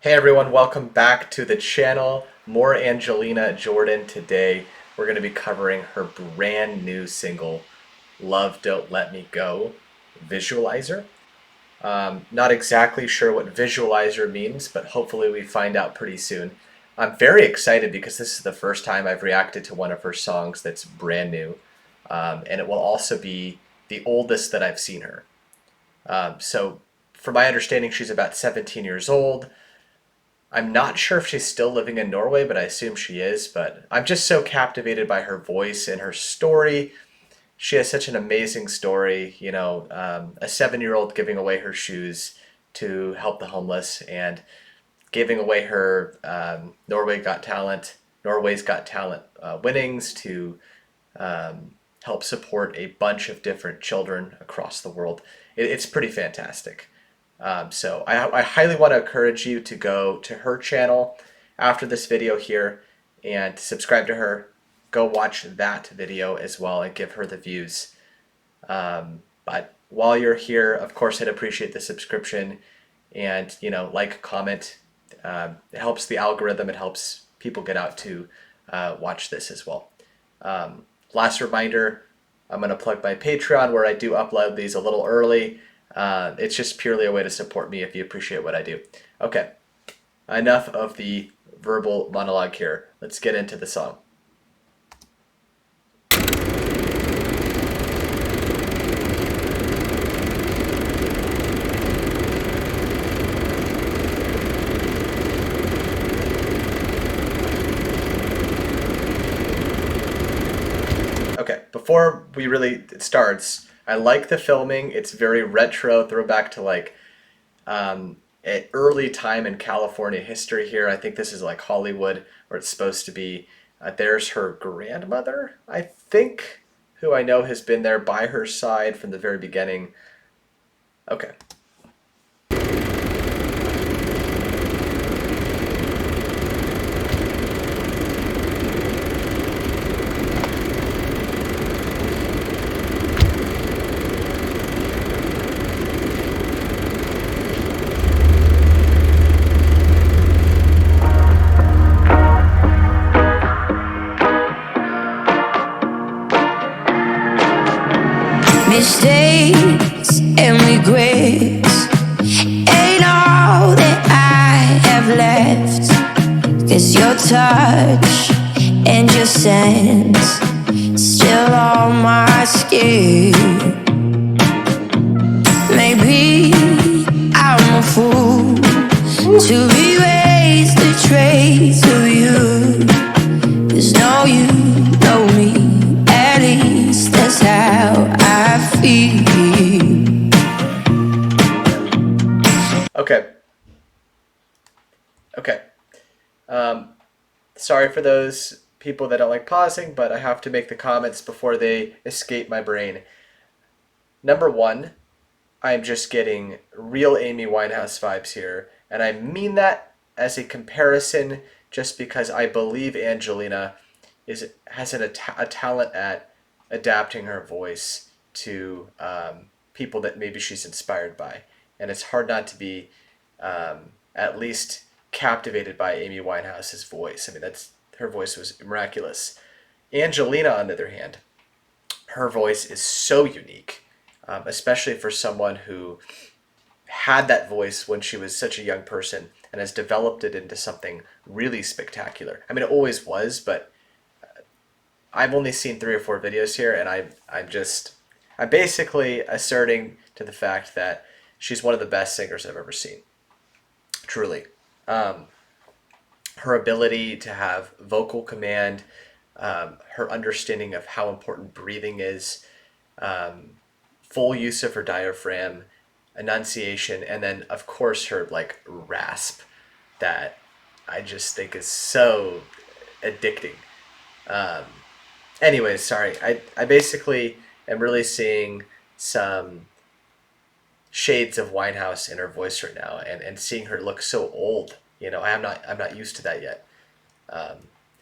Hey everyone, welcome back to the channel. More Angelina Jordan today. We're going to be covering her brand new single, Love Don't Let Me Go, Visualizer. Not exactly sure what visualizer means, but hopefully we find out pretty soon. I'm very excited because this is the first time I've reacted to one of her songs that's brand new. And it will also be the oldest that I've seen her. So from my understanding, she's about 17 years old. I'm not sure if she's still living in Norway, but I assume she is. But I'm just so captivated by her voice and her story. She has such an amazing story. A 7-year-old giving away her shoes to help the homeless and giving away her Norway's Got Talent winnings to help support a bunch of different children across the world. It's pretty fantastic. So I highly want to encourage you to go to her channel after this video here and subscribe to her. Go watch that video as well and give her the views. But while you're here, of course, I'd appreciate the subscription and, like, comment. It helps the algorithm. It helps people get out to watch this as well. Last reminder, I'm going to plug my Patreon where I do upload these a little early. It's just purely a way to support me if you appreciate what I do. Okay, enough of the verbal monologue here. Let's get into the song. Okay, before it starts, I like the filming. It's very retro, throwback to like an early time in California history here. I think this is like Hollywood, where it's supposed to be. There's her grandmother, I think, who I know has been there by her side from the very beginning. Okay. Mistakes and regrets ain't all that I have left. 'Cause your touch and your sense still on my skin. Maybe I'm a fool to erase the trace of you. 'Cause no, you know me, at least that's how I feel. Okay. Sorry for those people that don't like pausing, but I have to make the comments before they escape my brain. Number one, I'm just getting real Amy Winehouse vibes here, and I mean that as a comparison just because I believe Angelina has a talent at adapting her voice to people that maybe she's inspired by. And it's hard not to be at least captivated by Amy Winehouse's voice. I mean, her voice was miraculous. Angelina, on the other hand, her voice is so unique, especially for someone who had that voice when she was such a young person and has developed it into something really spectacular. I mean, it always was, but I've only seen 3 or 4 videos here, and I'm basically asserting to the fact that she's one of the best singers I've ever seen. Truly. Her ability to have vocal command, her understanding of how important breathing is, full use of her diaphragm, enunciation, and then of course her like rasp that I just think is so addicting. Anyways, sorry. I basically am really seeing some shades of Winehouse in her voice right now, and seeing her look so old. I'm not used to that yet.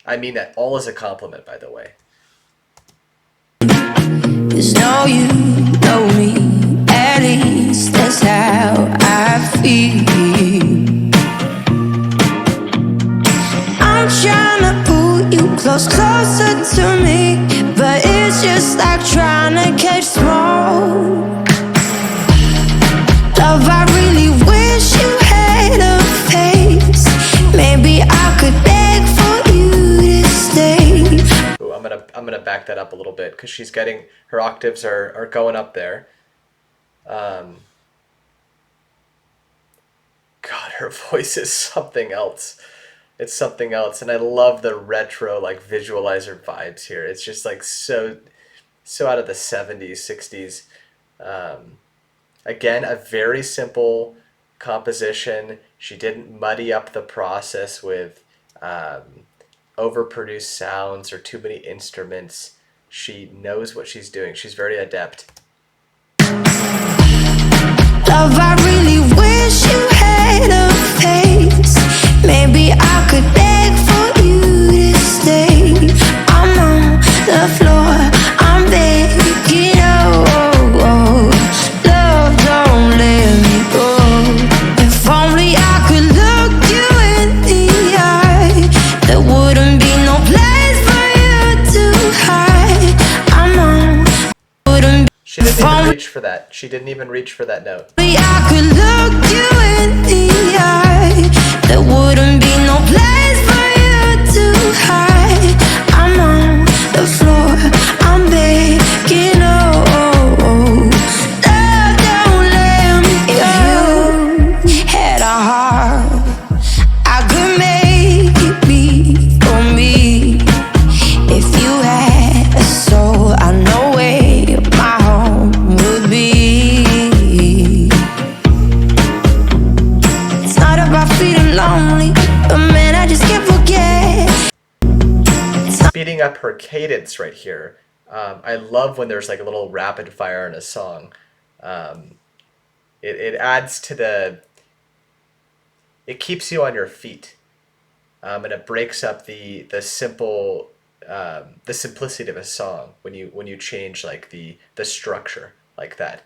I mean that all as a compliment, by the way. 'Cause no, you know me, at least that's how I feel. close closer to me, but it's just like trying to catch smoke. Love, I really wish you had a face. Maybe I could beg for you to stay. Ooh, I'm gonna back that up a little bit because she's getting her octaves are going up there. Um, God, her voice is something else. It's something else, and I love the retro like visualizer vibes here. It's just like so out of the 70s, 60s. Um, Again, a very simple composition. She didn't muddy up the process with overproduced sounds or too many instruments. She knows what she's doing. She's very adept. Love, I really wish you had a face. Maybe I could beg for you to stay. I'm on the floor, I'm begging, oh, love, don't let me go. If only I could look you in the eye, there wouldn't be no place for you to hide. I'm on, wouldn't She didn't even reach for that. She didn't even reach for that note. I could look you in the eye, there wouldn't be no place for you to hide. I'm on the floor, I'm begging, oh, love, don't let me go. If you had a heart, I could make it beat for me. If you had a soul, I know where my home would be. It's not about feeling lonely, but man, I just can't forget. Speeding up her cadence right here. I love when there's like a little rapid fire in a song. It adds to it keeps you on your feet. And it breaks up the simplicity of a song when you change like the structure like that.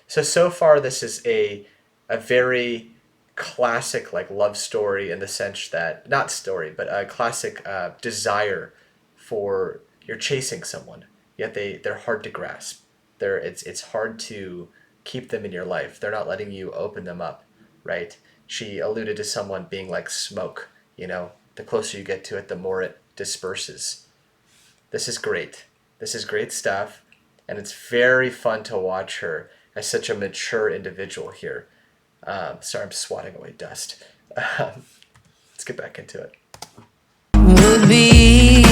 So far this is a very classic like love story in the sense that not story but a classic desire for you're chasing someone yet they're hard to grasp. It's hard to keep them in your life. They're not letting you open them up, right? She alluded to someone being like smoke, the closer you get to it the more it disperses. This is great. This is great stuff, and it's very fun to watch her as such a mature individual here. Sorry, I'm swatting away dust. Let's get back into it. Would be.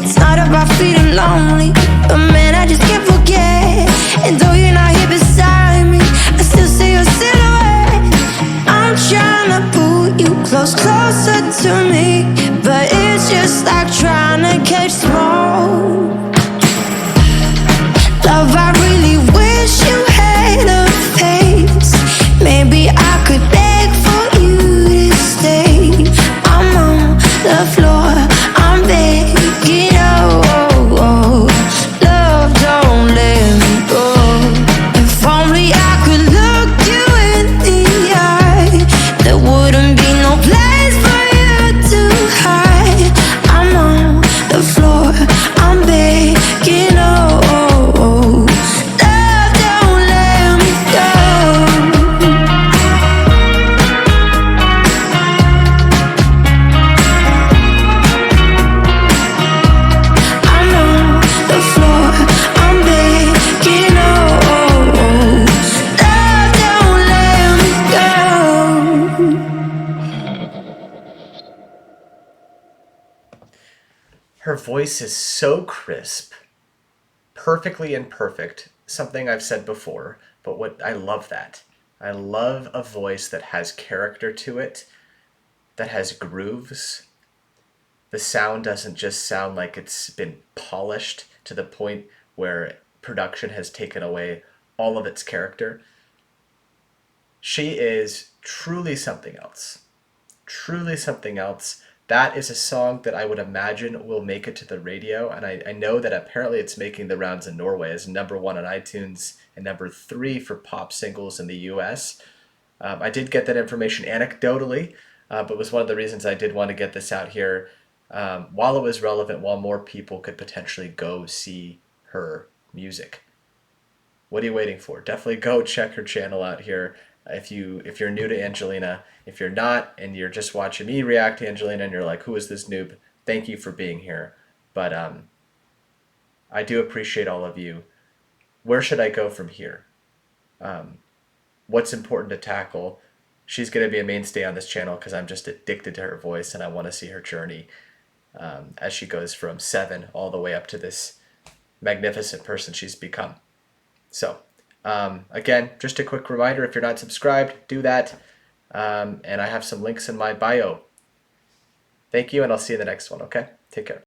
It's not about feeling lonely, but man, I just can't forget. And though you're not here beside me, I still see your silhouette. I'm trying to pull you closer to me, but it's just like trying to catch smoke. Love, I really wish you had a face. Maybe I could beg for you to stay. I'm on the floor, I'm begging, oh, love, don't let me go. If only I could look you in the eye, there wouldn't be no place for you to hide. I'm on the floor, I'm begging, oh, love, don't let me go. I'm on the floor, I'm begging, oh, love, don't let me go. Her voice is so crisp, perfectly imperfect, something I've said before, but what I love that. I love a voice that has character to it, that has grooves. The sound doesn't just sound like it's been polished to the point where production has taken away all of its character. She is truly something else. Truly something else. That is a song that I would imagine will make it to the radio, and I know that apparently it's making the rounds in Norway as #1 on iTunes and #3 for pop singles in the US. I did get that information anecdotally, but was one of the reasons I did want to get this out here while it was relevant, while more people could potentially go see her music. What are you waiting for? Definitely go check her channel out here. If you're new to Angelina, if you're not and you're just watching me react to Angelina and you're like, who is this noob? Thank you for being here. But I do appreciate all of you. Where should I go from here? What's important to tackle? She's going to be a mainstay on this channel because I'm just addicted to her voice and I want to see her journey as she goes from 7 all the way up to this magnificent person she's become. So, again, just a quick reminder, if you're not subscribed, do that. And I have some links in my bio. Thank you, and I'll see you in the next one, okay? Take care.